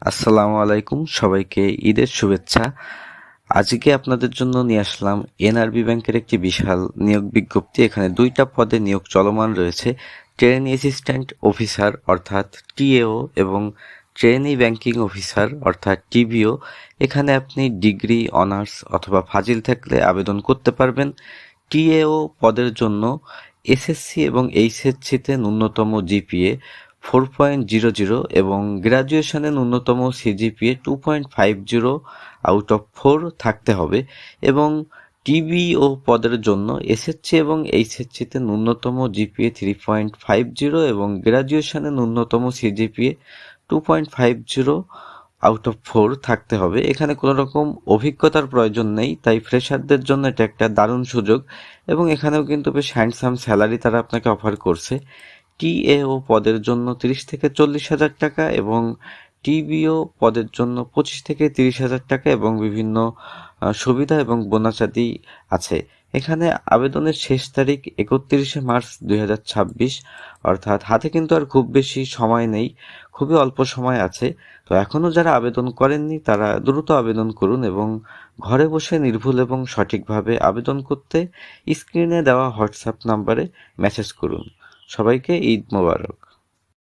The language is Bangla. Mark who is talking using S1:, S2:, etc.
S1: আসসালামু আলাইকুম, সবাইকে ঈদের শুভেচ্ছা। আজকে আপনাদের জন্য নিয়ে আসলাম এনআরবি ব্যাংকের একটি বিশাল নিয়োগ বিজ্ঞপ্তি। এখানে 2টা পদে নিয়োগ চলমান রয়েছে। ট্রেনি অ্যাসিস্ট্যান্ট অফিসার অর্থাৎ টিএও এবং ট্রেনি ব্যাংকিং অফিসার অর্থাৎ টিবিও। এখানে আপনি ডিগ্রি, অনার্স অথবা ফাজিল থাকলে আবেদন করতে পারবেন। টিএও পদের জন্য এসএসসি এবং এইচএসসিতে ন্যূনতম জিপিএ 4.00 এবং গ্র্যাজুয়েশনে ন্যূনতম সিজিপিএ 2.50 আউট অফ 4 থাকতে হবে। এবং টিবিও পদের জন্য এসএসসি এবং এইচএসসিতে ন্যূনতম জিপিএ 3.50 এবং গ্র্যাজুয়েশনে ন্যূনতম সিজিপিএ 2.50 আউট অফ 4 থাকতে হবে। এখানে কোনো রকম অভিজ্ঞতার প্রয়োজন নেই, তাই ফ্রেশারদের জন্য এটা একটা দারুণ সুযোগ। এবং এখানেও কিন্তু বেশ হ্যান্ডসাম স্যালারি তারা আপনাকে অফার করছে। টিএও পদের জন্য 30 থেকে 40 হাজার টাকা এবং টিবিও পদের জন্য 25 থেকে 30 হাজার টাকা এবং বিভিন্ন সুবিধা এবং বোনাসাদি আছে। এখানে আবেদনের শেষ তারিখ 31শে মার্চ 2026, অর্থাৎ হাতে কিন্তু আর খুব বেশি সময় নেই, খুবই অল্প সময় আছে। তো এখনও যারা আবেদন করেননি তারা দ্রুত আবেদন করুন এবং ঘরে বসে নির্ভুল এবং সঠিকভাবে আবেদন করতে স্ক্রিনে দেওয়া হোয়াটসঅ্যাপ নাম্বারে মেসেজ করুন। সবাইকে ঈদ মোবারক।